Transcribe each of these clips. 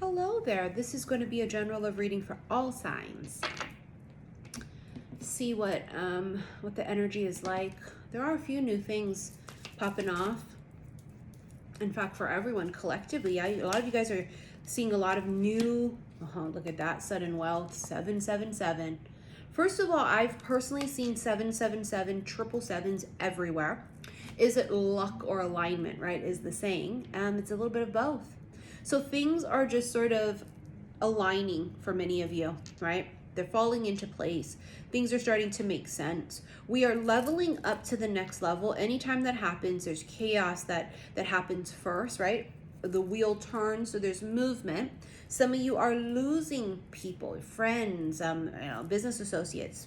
Hello there. This is going to be a general love reading for all signs. See what the energy is like. There are a few new things popping off. In fact, for everyone collectively, a lot of you guys are seeing a lot of new. Look at that, sudden wealth, 777. First of all, I've personally seen 777, triple sevens everywhere. Is it luck or alignment, right? Is the saying, and it's a little bit of both. So things are just sort of aligning for many of you, right? They're falling into place. Things are starting to make sense. We are leveling up to the next level. Anytime that happens, there's chaos that happens first, right? The wheel turns, so there's movement. Some of you are losing people, friends, business associates.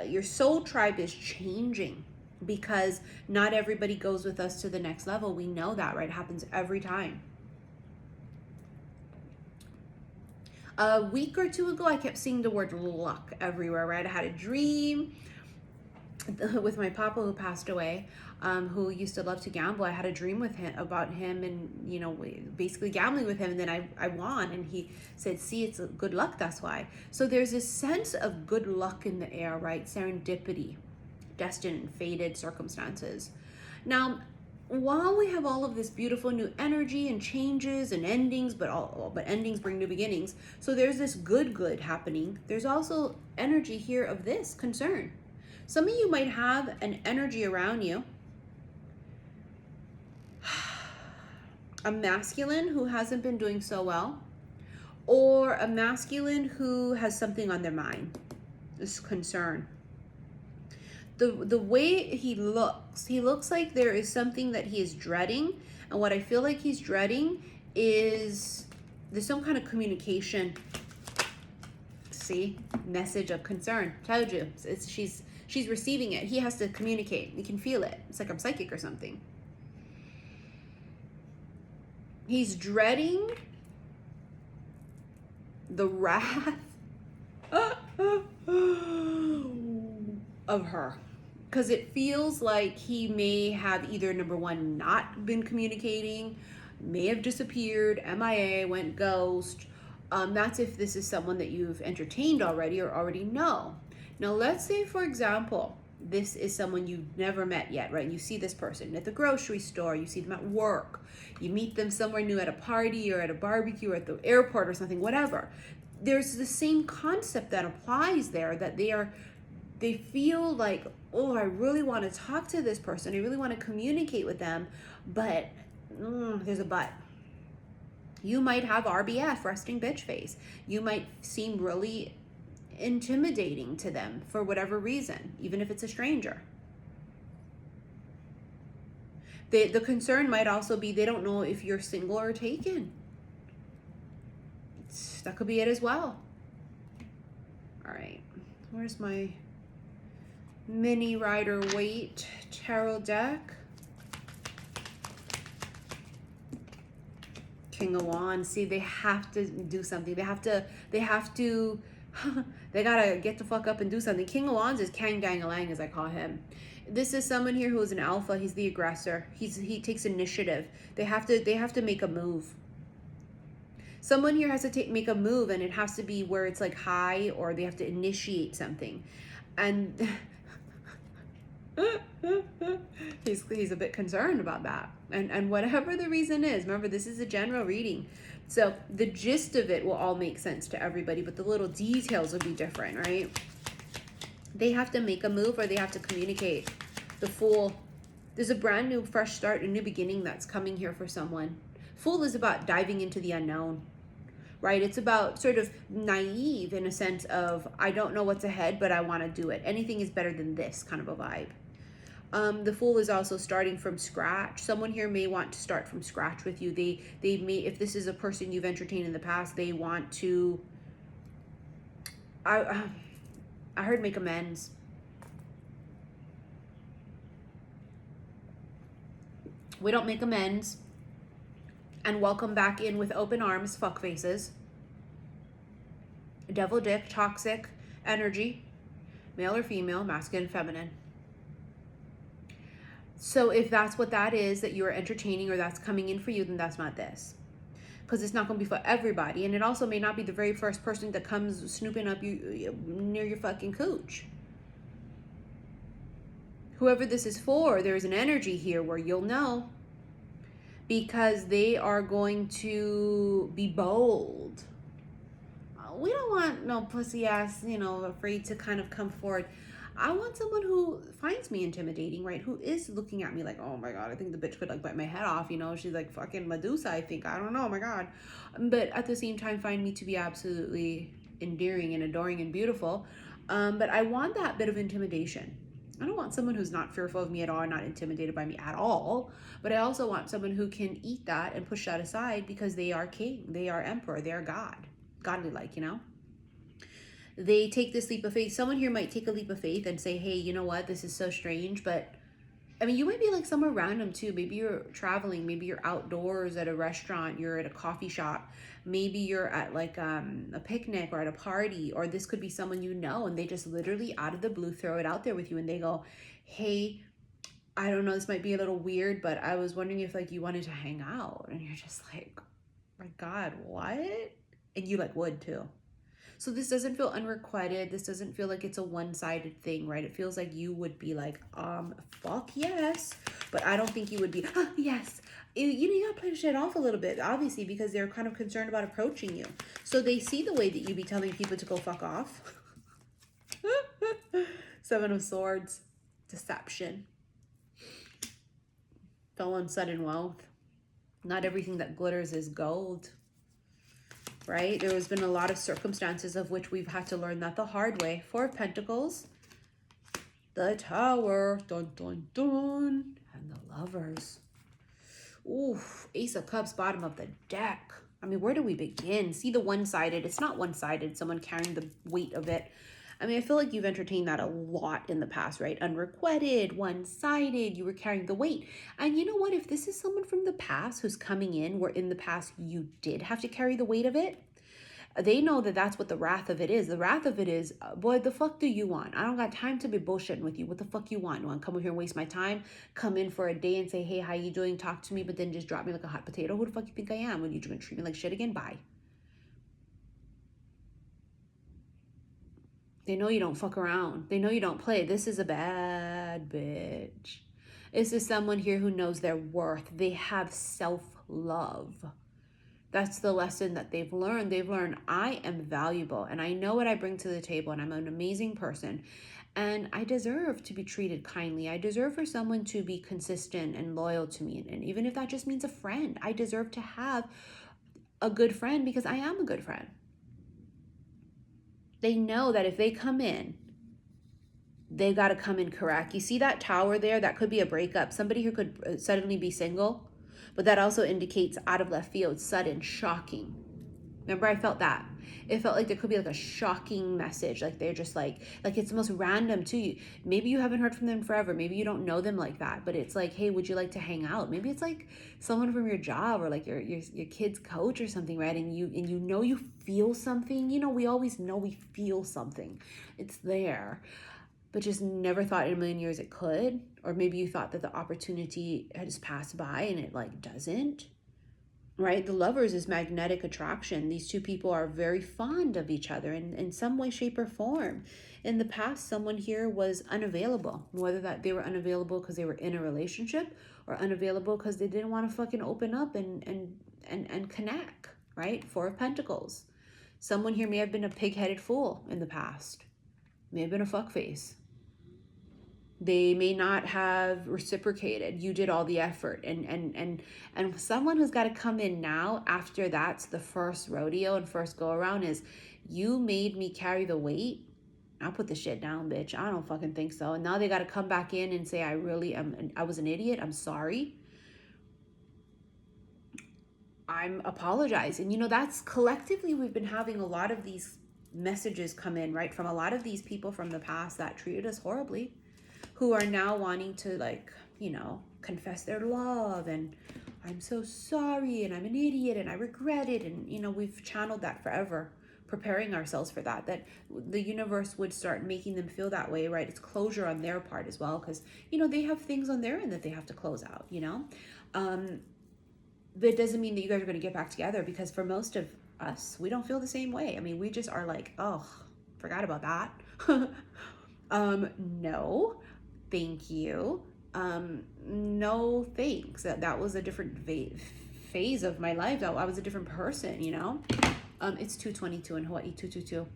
Your soul tribe is changing because not everybody goes with us to the next level. We know that, right? It happens every time. A week or two ago, I kept seeing the word luck everywhere, right? I had a dream with my papa who passed away, who used to love to gamble. I had a dream with him about him and, basically gambling with him. And then I won, and he said, see, it's good luck, that's why. So there's this sense of good luck in the air, right? Serendipity, destined and fated circumstances. Now, while we have all of this beautiful new energy and changes and endings, but endings bring new beginnings. So there's this good happening. There's also energy here of this concern. Some of you might have an energy around you, a masculine who hasn't been doing so well, or a masculine who has something on their mind, this concern. The way he looks like there is something that he is dreading. And what I feel like he's dreading is there's some kind of communication. See, message of concern. Told you, she's receiving it. He has to communicate. You can feel it. It's like I'm psychic or something. He's dreading the wrath of her. Because it feels like he may have either, number one, not been communicating, may have disappeared, MIA, went ghost. That's if this is someone that you've entertained already or already know. Now, let's say, for example, this is someone you've never met yet, right? You see this person at the grocery store, you see them at work, you meet them somewhere new at a party or at a barbecue or at the airport or something, whatever. There's the same concept that applies there, that they feel like, oh, I really want to talk to this person. I really want to communicate with them, but there's a but. You might have RBF, resting bitch face. You might seem really intimidating to them for whatever reason, even if it's a stranger. The concern might also be they don't know if you're single or taken. That could be it as well. All right, where's my mini Rider Waite tarot deck? King of Wands. See, they have to do something. They gotta get the fuck up and do something. King of Wands is Kang Dang Lang, as I call him. This is someone here who is an alpha. He's the aggressor. He takes initiative. They have to make a move. Someone here has to make a move, and it has to be where it's like high, or they have to initiate something. And he's a bit concerned about that. And whatever the reason is, remember, this is a general reading. So the gist of it will all make sense to everybody, but the little details will be different, right? They have to make a move, or they have to communicate. The Fool. There's a brand new, fresh start, a new beginning that's coming here for someone. Fool is about diving into the unknown, right? It's about sort of naive in a sense of, I don't know what's ahead, but I want to do it. Anything is better than this kind of a vibe. The Fool is also starting from scratch. Someone here may want to start from scratch with you. They may, if this is a person you've entertained in the past, they want to, I heard make amends. We don't make amends and welcome back in with open arms, fuck faces. Devil dick, toxic energy, male or female, masculine, feminine. So if that's what that is that you're entertaining, or that's coming in for you, then that's not this. because it's not going to be for everybody. And it also may not be the very first person that comes snooping up you near your fucking cooch. Whoever this is for, there's an energy here where you'll know, because they are going to be bold. We don't want no pussy ass, afraid to kind of come forward. I want someone who finds me intimidating, right? Who is looking at me like, oh my God, I think the bitch could like bite my head off. She's like fucking Medusa, I think. I don't know, oh my God. But at the same time, find me to be absolutely endearing and adoring and beautiful. But I want that bit of intimidation. I don't want someone who's not fearful of me at all, not intimidated by me at all. But I also want someone who can eat that and push that aside, because they are king, they are emperor, they are God. Godly like, They take this leap of faith. Someone here might take a leap of faith and say, hey, you know what? This is so strange. But I mean, you might be like somewhere random too. Maybe you're traveling. Maybe you're outdoors at a restaurant. You're at a coffee shop. Maybe you're at like a picnic or at a party. Or this could be someone you know, and they just literally out of the blue throw it out there with you. And they go, hey, I don't know, this might be a little weird, but I was wondering if like you wanted to hang out. And you're just like, my God, what? And you like would too. So this doesn't feel unrequited. This doesn't feel like it's a one-sided thing, right? It feels like you would be like, fuck yes. But I don't think you would be, yes. You gotta play the shit off a little bit, obviously, because they're kind of concerned about approaching you. So they see the way that you be telling people to go fuck off. 7 of Swords, deception. Fell on sudden wealth. Not everything that glitters is gold. Right? There has been a lot of circumstances of which we've had to learn that the hard way. 4 of Pentacles, the Tower, dun dun dun, and the Lovers. Ooh, Ace of Cups, bottom of the deck. I mean, where do we begin? See the one-sided. It's not one-sided. Someone carrying the weight of it. I mean, I feel like you've entertained that a lot in the past, right? Unrequited, one-sided, you were carrying the weight. And you know what? If this is someone from the past who's coming in, where in the past you did have to carry the weight of it, they know that that's what the wrath of it is. The wrath of it is, boy, the fuck do you want? I don't got time to be bullshitting with you. What the fuck you want? You want to come over here and waste my time? Come in for a day and say, hey, how you doing? Talk to me, but then just drop me like a hot potato? Who the fuck you think I am? When you gonna treat me like shit again? Bye. They know you don't fuck around. They know you don't play. This is a bad bitch. This is someone here who knows their worth. They have self-love. That's the lesson that they've learned. They've learned, I am valuable and I know what I bring to the table and I'm an amazing person and I deserve to be treated kindly. I deserve for someone to be consistent and loyal to me. And even if that just means a friend, I deserve to have a good friend because I am a good friend. They know that if they come in, they got to come in correct. You see that Tower there? That could be a breakup. Somebody who could suddenly be single, but that also indicates out of left field, sudden, shocking. Remember, I felt that. It felt like there could be like a shocking message. Like they're just like it's the most random to you. Maybe you haven't heard from them forever. Maybe you don't know them like that. But it's like, hey, would you like to hang out? Maybe it's like someone from your job or like your kid's coach or something, right? And you know you feel something. You know, we always know we feel something. It's there. But just never thought in a million years it could. Or maybe you thought that the opportunity has passed by and it like doesn't. Right? The Lovers is magnetic attraction. These two people are very fond of each other in some way, shape, or form. In the past, someone here was unavailable, whether that they were unavailable because they were in a relationship or unavailable because they didn't want to fucking open up and connect, right? 4 of Pentacles. Someone here may have been a pig-headed fool in the past. May have been a fuckface. They may not have reciprocated. You did all the effort. And someone who's got to come in now after that's the first rodeo and first go around is, you made me carry the weight. I'll put the shit down, bitch. I don't fucking think so. And now they got to come back in and say, I was an idiot. I'm sorry. I'm apologizing. You know, that's collectively, we've been having a lot of these messages come in, right? From a lot of these people from the past that treated us horribly, who are now wanting to, like, you know, confess their love and I'm so sorry and I'm an idiot and I regret it. And, you know, we've channeled that forever, preparing ourselves for that the universe would start making them feel that way, right? It's closure on their part as well, because, you know, they have things on their end that they have to close out, you know? That doesn't mean that you guys are going to get back together, because for most of us, we don't feel the same way. I mean, we just are like, oh, forgot about that. No, thank you. No thanks. That was a different phase of my life. I was a different person, you know. It's 222 in Hawaii, 222.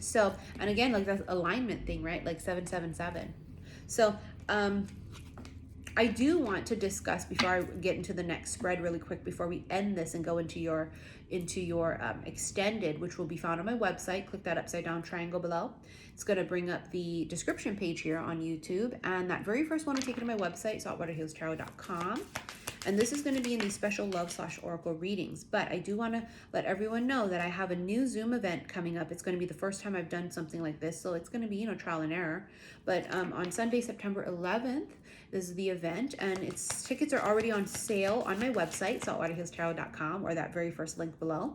So, and again, like that alignment thing, right? Like 777. So, I do want to discuss, before I get into the next spread really quick, before we end this and go into your extended, which will be found on my website. Click that upside down triangle below. It's going to bring up the description page here on YouTube, and that very first one will take you to my website, saltwaterhealstarot.com. And this is going to be in these special love/oracle readings. But I do want to let everyone know that I have a new Zoom event coming up. It's going to be the first time I've done something like this, so it's going to be, you know, trial and error. But on Sunday, September 11th, this is the event, and tickets are already on sale on my website, saltwaterhealstarot.com, or that very first link below.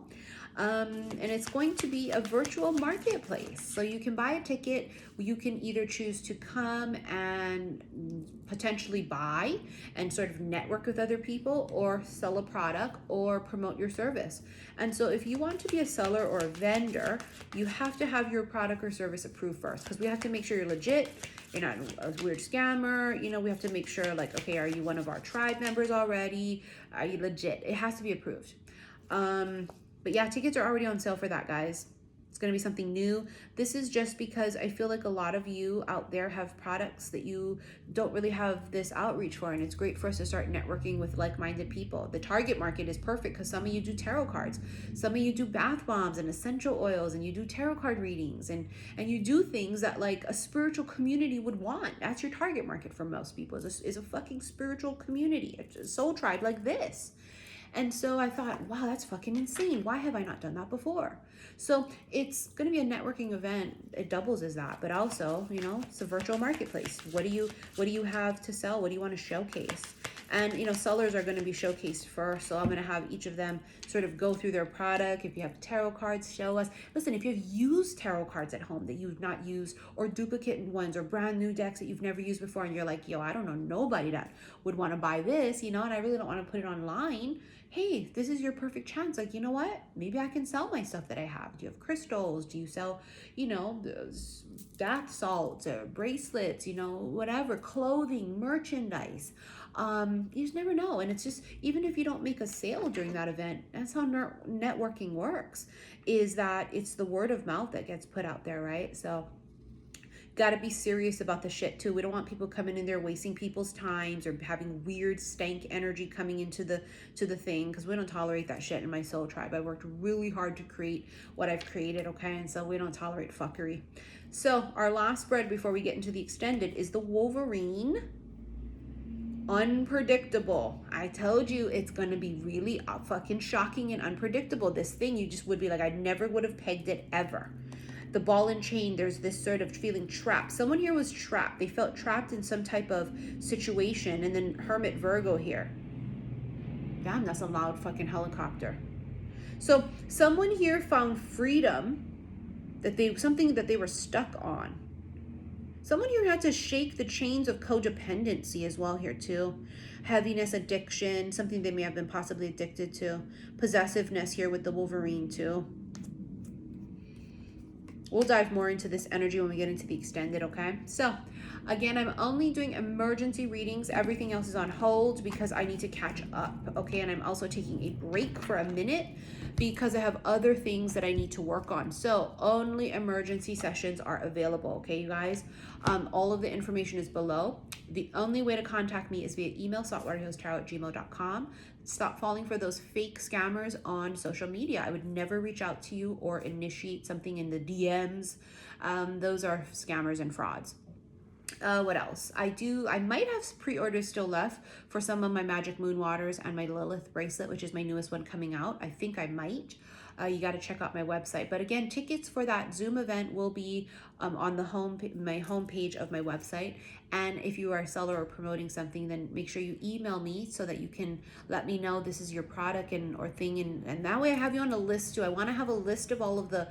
And it's going to be a virtual marketplace. So you can buy a ticket. You can either choose to come and potentially buy and sort of network with other people, or sell a product or promote your service. And so if you want to be a seller or a vendor, you have to have your product or service approved first, because we have to make sure you're legit. You're not a weird scammer. You know, we have to make sure, like, okay, are you one of our tribe members already? Are you legit? It has to be approved. But yeah, tickets are already on sale for that, guys. It's going to be something new. This is just because I feel like a lot of you out there have products that you don't really have this outreach for, and it's great for us to start networking with like-minded people. The target market is perfect because some of you do tarot cards, some of you do bath bombs and essential oils, and you do tarot card readings, and you do things that like a spiritual community would want. That's your target market for most people, is a fucking spiritual community, a soul tribe like this. And so I thought, wow, that's fucking insane. Why have I not done that before? So it's going to be a networking event. It doubles as that, but also, you know, it's a virtual marketplace. What do you have to sell? What do you want to showcase? And, you know, sellers are going to be showcased first. So I'm going to have each of them sort of go through their product. If you have tarot cards, show us. Listen, if you've used tarot cards at home that you've not used, or duplicate ones, or brand new decks that you've never used before, and you're like, yo, I don't know nobody that would want to buy this, you know, and I really don't want to put it online. Hey, this is your perfect chance. Like, you know what? Maybe I can sell my stuff that I have. Do you have crystals? Do you sell, you know, bath salts or bracelets, you know, whatever, clothing, merchandise? You just never know. And it's just, even if you don't make a sale during that event, that's how networking works, is that it's the word of mouth that gets put out there, right? So got to be serious about the shit too. We don't want people coming in there wasting people's times, or having weird stank energy coming into the thing, because we don't tolerate that shit in my soul tribe. I worked really hard to create what I've created, okay? And so we don't tolerate fuckery. So our last spread before we get into the extended is the Wolverine. Unpredictable. I told you it's going to be really fucking shocking and unpredictable. This thing, you just would be like, I never would have pegged it ever. The ball and chain, there's this sort of feeling trapped. Someone here was trapped. They felt trapped in some type of situation. And then Hermit Virgo here. Damn, that's a loud fucking helicopter. So someone here found freedom, something that they were stuck on. Someone here had to shake the chains of codependency as well here too. Heaviness, addiction, something they may have been possibly addicted to. Possessiveness here with the Wolverine too. We'll dive more into this energy when we get into the extended, okay? So, again, I'm only doing emergency readings. Everything else is on hold because I need to catch up, okay? And I'm also taking a break for a minute because I have other things that I need to work on. So, only emergency sessions are available, okay, you guys? All of the information is below. The only way to contact me is via email, saltwaterhealstarot@gmail.com. Stop falling for those fake scammers on social media. I would never reach out to you or initiate something in the DMs. Those are scammers and frauds. What else? I might have pre-orders still left for some of my Magic Moon Waters and my Lilith bracelet, which is my newest one coming out. I think I might. You got to check out my website. But again, tickets for that Zoom event will be on my homepage of my website. And if you are a seller or promoting something, then make sure you email me so that you can let me know this is your product or thing. And that way I have you on a list too. I want to have a list of all of the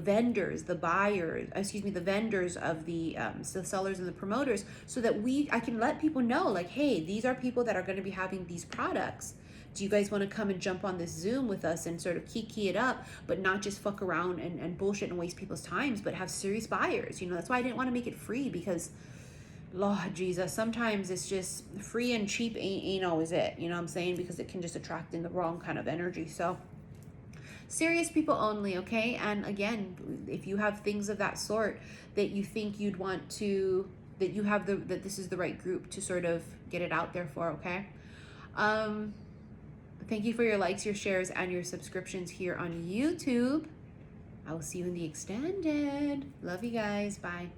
vendors, the vendors of the sellers and the promoters, so that I can let people know, like, hey, these are people that are going to be having these products. do you guys want to come and jump on this Zoom with us and sort of kiki it up, but not just fuck around and bullshit and waste people's times, but have serious buyers? You know, that's why I didn't want to make it free, because Lord Jesus, sometimes it's just free and cheap ain't always it, you know what I'm saying? Because it can just attract in the wrong kind of energy. So serious people only, okay? And again, if you have things of that sort that you think you'd want to, that you have that this is the right group to sort of get it out there for, okay? Thank you for your likes, your shares, and your subscriptions here on YouTube. I will see you in the extended. Love you guys. Bye.